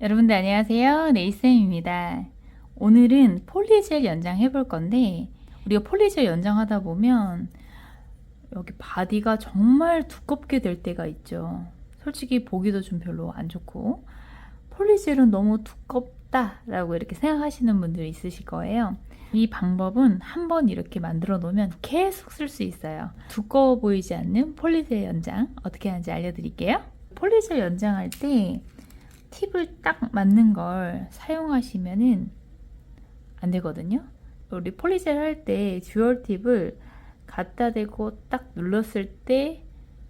여러분들 안녕하세요. 네이쌤입니다. 오늘은 폴리젤 연장 해볼 건데 우리가 폴리젤 연장하다 보면 여기 바디가 정말 두껍게 될 때가 있죠. 솔직히 보기도 좀 별로 안 좋고 폴리젤은 너무 두껍다 라고 이렇게 생각하시는 분들이 있으실 거예요. 이 방법은 한번 이렇게 만들어 놓으면 계속 쓸 수 있어요. 두꺼워 보이지 않는 폴리젤 연장 어떻게 하는지 알려드릴게요. 폴리젤 연장할 때 팁을 딱 맞는 걸 사용하시면은 안 되거든요. 우리 폴리젤 할 때 듀얼 팁을 갖다 대고 딱 눌렀을 때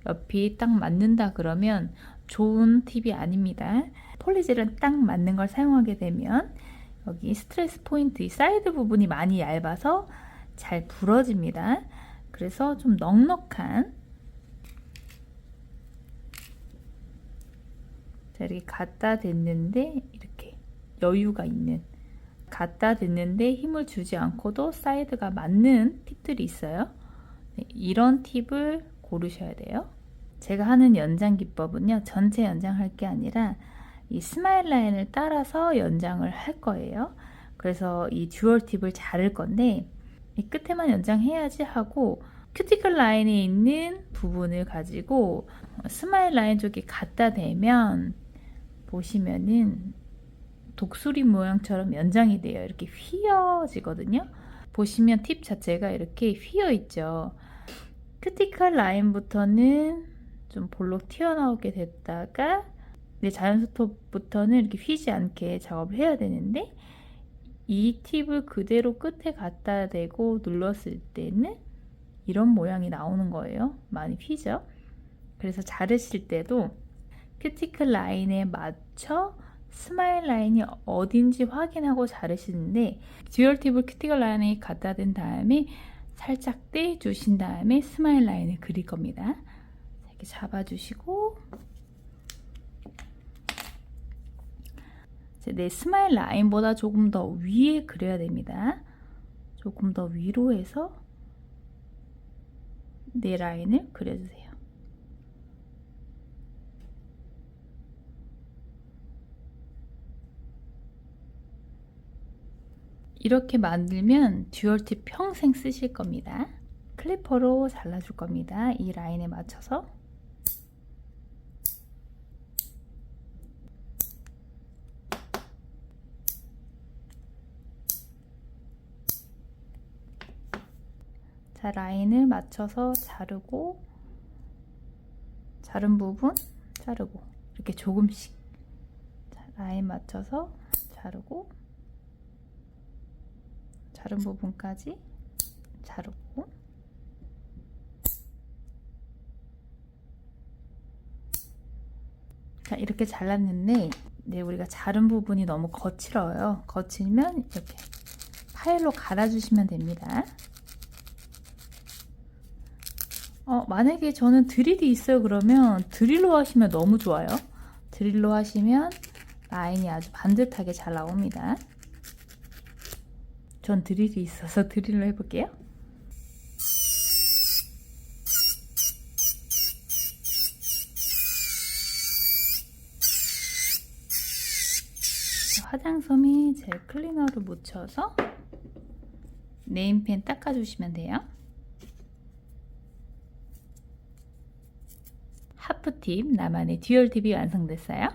옆이 딱 맞는다 그러면 좋은 팁이 아닙니다. 폴리젤은 딱 맞는 걸 사용하게 되면 여기 스트레스 포인트 이 사이드 부분이 많이 얇아서 잘 부러집니다. 그래서 좀 넉넉한 자, 이렇게 갖다 댔는데 이렇게 여유가 있는 갖다 댔는데 힘을 주지 않고도 사이드가 맞는 팁들이 있어요. 네, 이런 팁을 고르셔야 돼요. 제가 하는 연장 기법은요, 전체 연장할 게 아니라 이 스마일 라인을 따라서 연장을 할 거예요. 그래서 이 듀얼 팁을 자를 건데 이 끝에만 연장해야지 하고 큐티클 라인에 있는 부분을 가지고 스마일 라인 쪽에 갖다 대면 보시면은 독수리 모양처럼 연장이 돼요. 이렇게 휘어지거든요. 보시면 팁 자체가 이렇게 휘어 있죠. 크티컬 라인부터는 좀 볼록 튀어나오게 됐다가 이제 자연스톱부터는 이렇게 휘지 않게 작업을 해야 되는데 이 팁을 그대로 끝에 갖다 대고 눌렀을 때는 이런 모양이 나오는 거예요. 많이 휘죠. 그래서 자르실 때도 큐티클 라인에 맞춰 스마일 라인이 어딘지 확인하고 자르시는데 듀얼 팁을 큐티클 라인에 갖다 댄 다음에 살짝 떼주신 다음에 스마일 라인을 그릴 겁니다. 이렇게 잡아주시고 내 스마일 라인보다 조금 더 위에 그려야 됩니다. 조금 더 위로 해서 내 라인을 그려주세요. 이렇게 만들면 듀얼 팁 평생 쓰실 겁니다. 클리퍼로 잘라줄 겁니다. 이 라인에 맞춰서. 자, 라인을 맞춰서 자르고 자른 부분 자르고 이렇게 조금씩 자, 라인 맞춰서 자르고 자른 부분까지 자르고 자, 이렇게 잘랐는데 네, 우리가 자른 부분이 너무 거칠어요. 거칠면 이렇게 파일로 갈아주시면 됩니다. 만약에 저는 드릴이 있어요 그러면 드릴로 하시면 너무 좋아요. 드릴로 하시면 라인이 아주 반듯하게 잘 나옵니다. 전 드릴이 있어서 드릴로 해볼게요. 화장솜이 젤 클리너로 묻혀서 네임펜 닦아주시면 돼요. 하프팁, 나만의 듀얼 팁이 완성됐어요.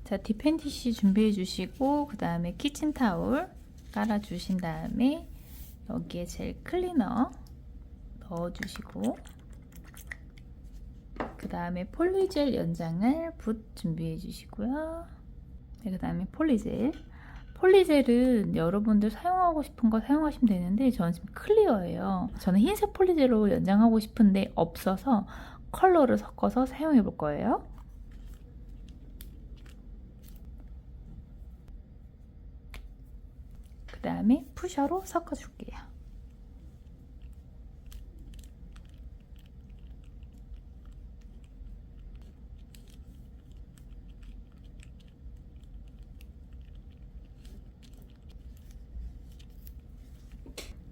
자, 디펜티시 준비해 주시고 그 다음에 키친타올 깔아 주신 다음에 여기에 젤 클리너 넣어 주시고 그 다음에 폴리젤 연장을 붓 준비해 주시고요. 네, 그 다음에 폴리젤은 여러분들 사용하고 싶은 거 사용하시면 되는데 저는 지금 클리어예요. 저는 흰색 폴리젤로 연장하고 싶은데 없어서 컬러를 섞어서 사용해 볼 거예요. 그 다음에 푸셔로 섞어 줄게요.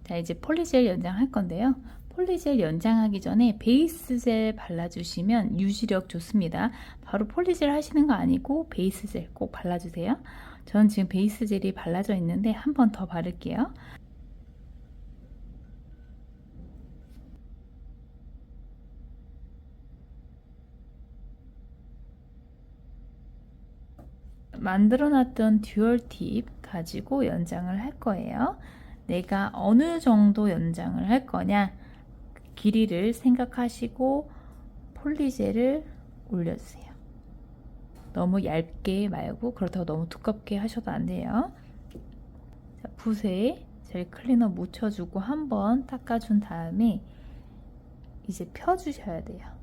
자, 이제 폴리젤 연장할 건데요. 폴리젤 연장하기 전에 베이스 젤 발라주시면 유지력 좋습니다. 바로 폴리젤 하시는 거 아니고 베이스 젤 꼭 발라주세요. 저는 지금 베이스 젤이 발라져 있는데 한 번 더 바를게요. 만들어놨던 듀얼 팁 가지고 연장을 할 거예요. 내가 어느 정도 연장을 할 거냐 길이를 생각하시고 폴리젤을 올려주세요. 너무 얇게 말고 그렇다고 너무 두껍게 하셔도 안 돼요. 자, 붓에 젤 클리너 묻혀주고 한번 닦아준 다음에 이제 펴주셔야 돼요.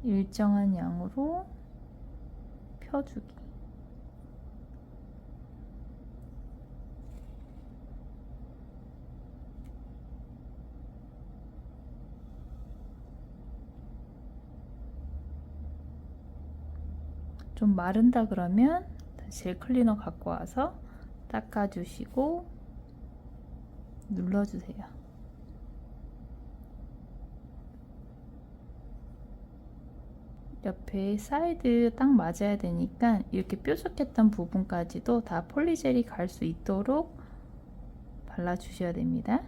일정한 양으로 펴주기. 좀 마른다 그러면 젤 클리너 갖고 와서 닦아주시고 눌러주세요. 옆에 사이드 딱 맞아야 되니까 이렇게 뾰족했던 부분까지도 다 폴리젤이 갈 수 있도록 발라주셔야 됩니다.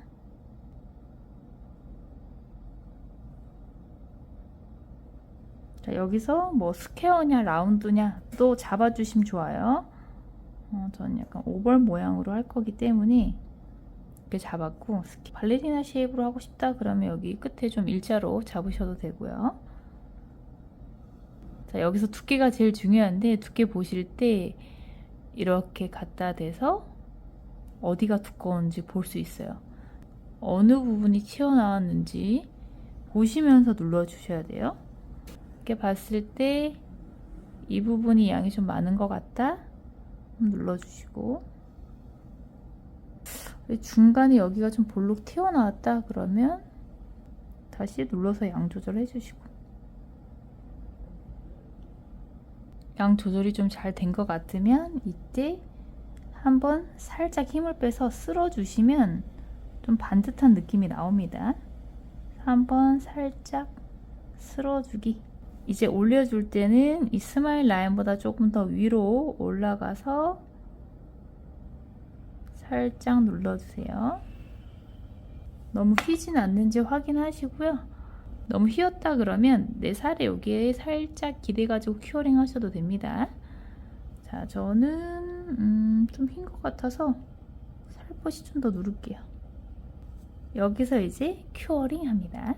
자, 여기서 뭐 스퀘어냐 라운드냐 또 잡아주시면 좋아요. 저는 약간 오벌 모양으로 할 거기 때문에 이렇게 잡았고, 발레리나 쉐입으로 하고 싶다 그러면 여기 끝에 좀 일자로 잡으셔도 되고요. 자, 여기서 두께가 제일 중요한데 두께 보실 때 이렇게 갖다 대서 어디가 두꺼운지 볼 수 있어요. 어느 부분이 튀어나왔는지 보시면서 눌러주셔야 돼요. 이렇게 봤을 때 이 부분이 양이 좀 많은 것 같다 눌러주시고, 중간에 여기가 좀 볼록 튀어나왔다 그러면 다시 눌러서 양 조절해 주시고, 양 조절이 좀 잘 된 것 같으면 이때 한번 살짝 힘을 빼서 쓸어 주시면 좀 반듯한 느낌이 나옵니다. 한번 살짝 쓸어주기. 이제 올려줄 때는 이 스마일 라인보다 조금 더 위로 올라가서 살짝 눌러주세요. 너무 휘진 않는지 확인하시고요. 너무 휘었다 그러면 내 살에 여기에 살짝 기대가지고 큐어링 하셔도 됩니다. 자, 저는 좀 흰 것 같아서 살포시 좀 더 누를게요. 여기서 이제 큐어링 합니다.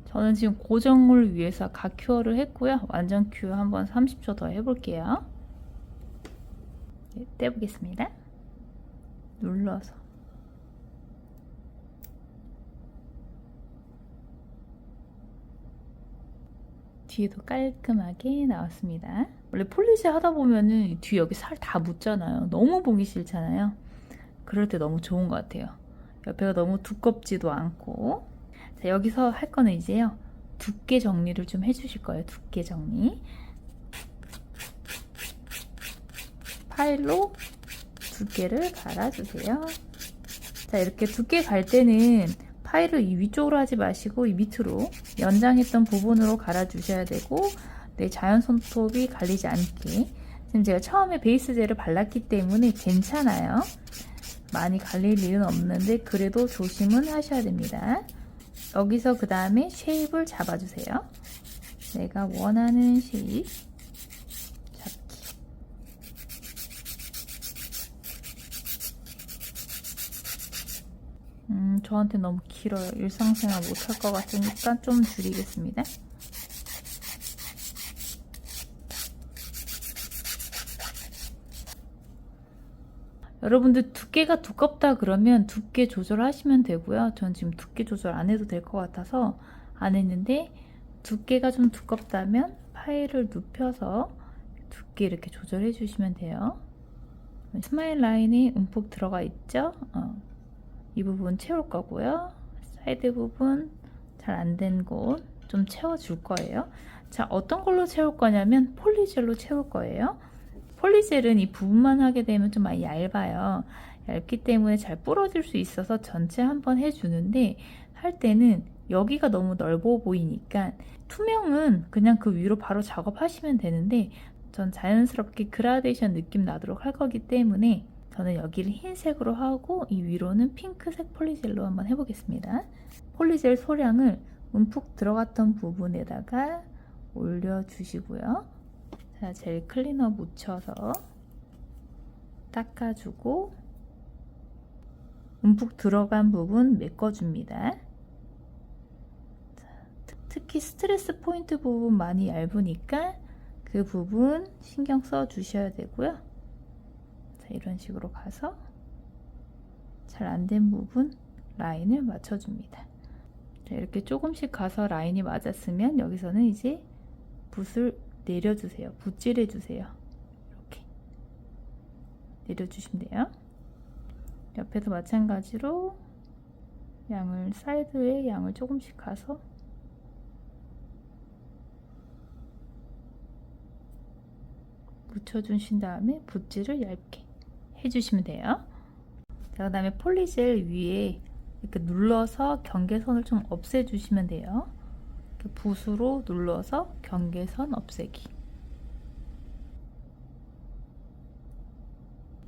저는 지금 고정을 위해서 각 큐어를 했고요. 완전 큐어 한번 30초 더 해볼게요. 네, 떼보겠습니다. 눌러서 뒤에도 깔끔하게 나왔습니다. 원래 폴리젤 하다 보면은 뒤에 여기 살 다 묻잖아요. 너무 보기 싫잖아요. 그럴 때 너무 좋은 것 같아요. 옆에가 너무 두껍지도 않고. 자, 여기서 할 거는 이제요, 두께 정리를 좀 해주실 거예요. 두께 정리. 파일로 두께를 갈아주세요. 자, 이렇게 두께 갈 때는 파일을 이 위쪽으로 하지 마시고 이 밑으로 연장했던 부분으로 갈아주셔야 되고, 내 자연 손톱이 갈리지 않게. 지금 제가 처음에 베이스 젤을 발랐기 때문에 괜찮아요. 많이 갈릴 일은 없는데 그래도 조심은 하셔야 됩니다. 여기서 그 다음에 쉐입을 잡아주세요. 내가 원하는 쉐입 잡기. 저한테 너무 길어요. 일상생활 못할 것 같으니까 좀 줄이겠습니다. 여러분들 두께가 두껍다 그러면 두께 조절하시면 되고요. 전 지금 두께 조절 안 해도 될 것 같아서 안 했는데, 두께가 좀 두껍다면 파일을 눕혀서 두께 이렇게 조절해 주시면 돼요. 스마일 라인이 움푹 들어가 있죠? 이 부분 채울 거고요. 사이드 부분 잘 안 된 곳 좀 채워줄 거예요. 자, 어떤 걸로 채울 거냐면 폴리젤로 채울 거예요. 폴리젤은 이 부분만 하게 되면 좀 많이 얇아요. 얇기 때문에 잘 부러질 수 있어서 전체 한번 해주는데, 할 때는 여기가 너무 넓어 보이니까 투명은 그냥 그 위로 바로 작업하시면 되는데, 전 자연스럽게 그라데이션 느낌 나도록 할 거기 때문에 저는 여기를 흰색으로 하고 이 위로는 핑크색 폴리젤로 한번 해보겠습니다. 폴리젤 소량을 움푹 들어갔던 부분에다가 올려주시고요. 자, 젤 클리너 묻혀서 닦아주고 움푹 들어간 부분 메꿔줍니다. 자, 특히 스트레스 포인트 부분 많이 얇으니까 그 부분 신경 써 주셔야 되고요. 자, 이런 식으로 가서 잘 안 된 부분 라인을 맞춰줍니다. 자, 이렇게 조금씩 가서 라인이 맞았으면 여기서는 이제 붓을 내려주세요. 붓질해주세요. 이렇게 내려주시면 돼요. 옆에도 마찬가지로 양을 사이드에 양을 조금씩 가서 묻혀주신 다음에 붓질을 얇게 해주시면 돼요. 자, 그 다음에 폴리젤 위에 이렇게 눌러서 경계선을 좀 없애주시면 돼요. 붓으로 눌러서 경계선 없애기.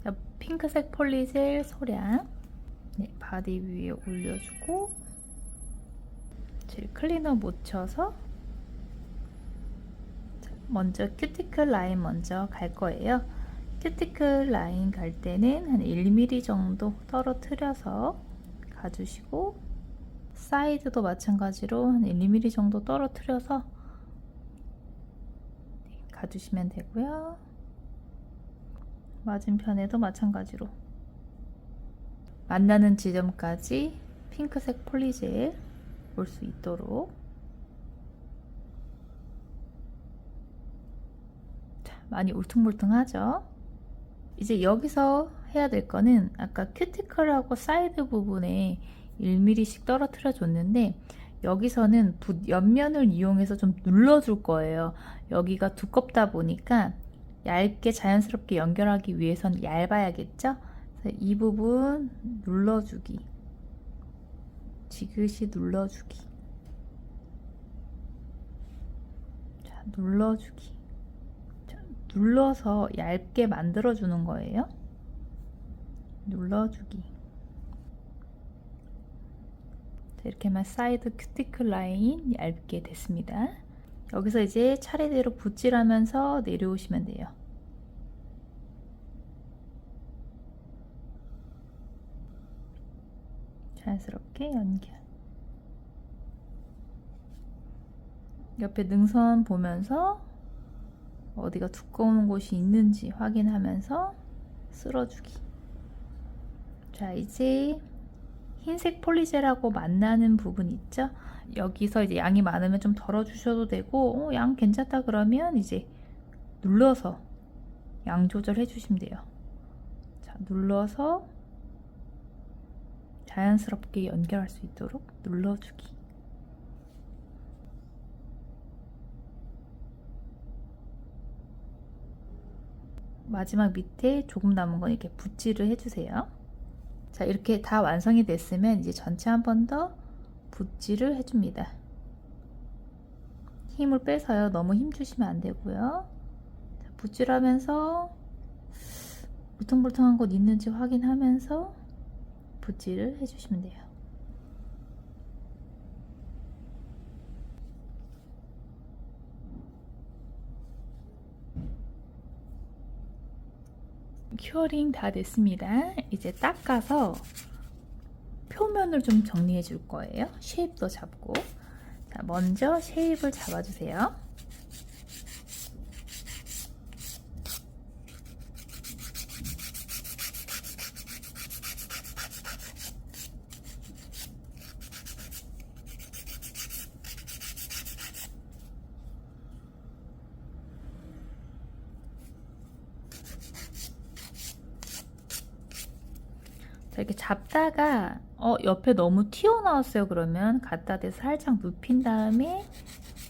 자, 핑크색 폴리젤 소량 바디 위에 올려주고 젤 클리너 묻혀서 먼저 큐티클 라인 먼저 갈 거예요. 큐티클 라인 갈 때는 한 1mm 정도 떨어뜨려서 가주시고, 사이드도 마찬가지로 한 1mm 정도 떨어뜨려서 가주시면 되고요. 맞은편에도 마찬가지로 만나는 지점까지 핑크색 폴리젤 올 수 있도록. 자, 많이 울퉁불퉁하죠? 이제 여기서 해야 될 거는 아까 큐티클하고 사이드 부분에 1mm씩 떨어뜨려 줬는데, 여기서는 붓 옆면을 이용해서 좀 눌러줄 거예요. 여기가 두껍다 보니까 얇게 자연스럽게 연결하기 위해선 얇아야겠죠? 그래서 이 부분 눌러주기, 지그시 눌러주기, 자, 눌러주기, 자, 눌러서 얇게 만들어주는 거예요. 눌러주기. 이렇게만 사이드 큐티클 라인 얇게 됐습니다. 여기서 이제 차례대로 붓질하면서 내려오시면 돼요. 자연스럽게 연결. 옆에 능선 보면서 어디가 두꺼운 곳이 있는지 확인하면서 쓸어주기. 자, 이제 흰색 폴리젤하고 만나는 부분 있죠? 여기서 이제 양이 많으면 좀 덜어주셔도 되고, 양 괜찮다 그러면 이제 눌러서 양 조절해 주시면 돼요. 자, 눌러서 자연스럽게 연결할 수 있도록 눌러주기. 마지막 밑에 조금 남은 건 이렇게 붓질을 해주세요. 자, 이렇게 다 완성이 됐으면 이제 전체 한 번 더 붓질을 해줍니다. 힘을 빼서요. 너무 힘 주시면 안 되고요. 자, 붓질하면서 울퉁불퉁한 곳 있는지 확인하면서 붓질을 해주시면 돼요. 큐어링 다 됐습니다. 이제 닦아서 표면을 좀 정리해 줄 거예요. 쉐입도 잡고. 자, 먼저 쉐입을 잡아주세요. 자, 이렇게 잡다가 옆에 너무 튀어나왔어요. 그러면 갖다 대서 살짝 눕힌 다음에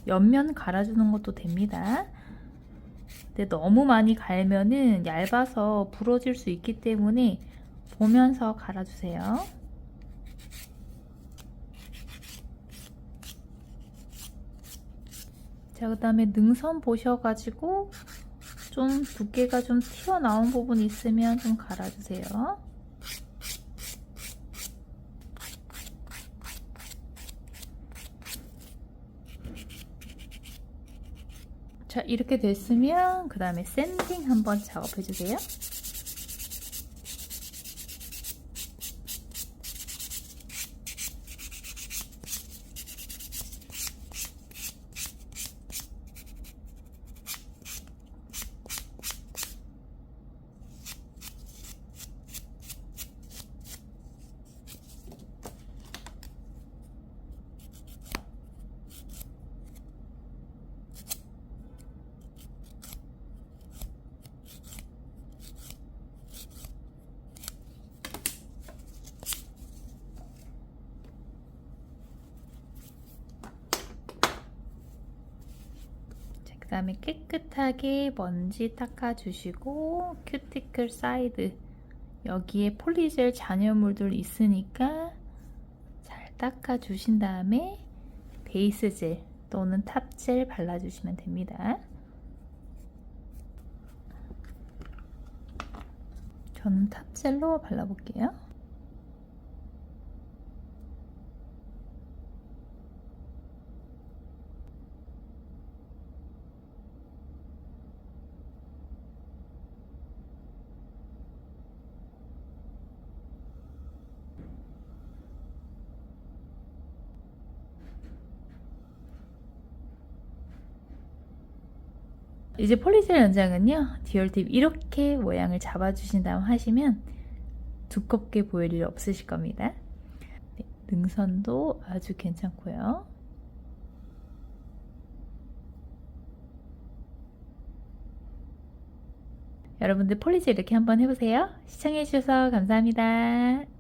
옆면 갈아주는 것도 됩니다. 근데 너무 많이 갈면은 얇아서 부러질 수 있기 때문에 보면서 갈아주세요. 자, 그 다음에 능선 보셔가지고 좀 두께가 좀 튀어나온 부분 있으면 좀 갈아주세요. 자, 이렇게 됐으면 그 다음에 샌딩 한번 작업해 주세요. 그 다음에 깨끗하게 먼지 닦아주시고 큐티클 사이드 여기에 폴리젤 잔여물들 있으니까 잘 닦아주신 다음에 베이스 젤 또는 탑젤 발라주시면 됩니다. 저는 탑젤로 발라볼게요. 이제 폴리젤 연장은요, 듀얼팁 이렇게 모양을 잡아주신 다음 하시면 두껍게 보일 일 없으실 겁니다. 네, 능선도 아주 괜찮고요. 여러분들 폴리젤 이렇게 한번 해보세요. 시청해주셔서 감사합니다.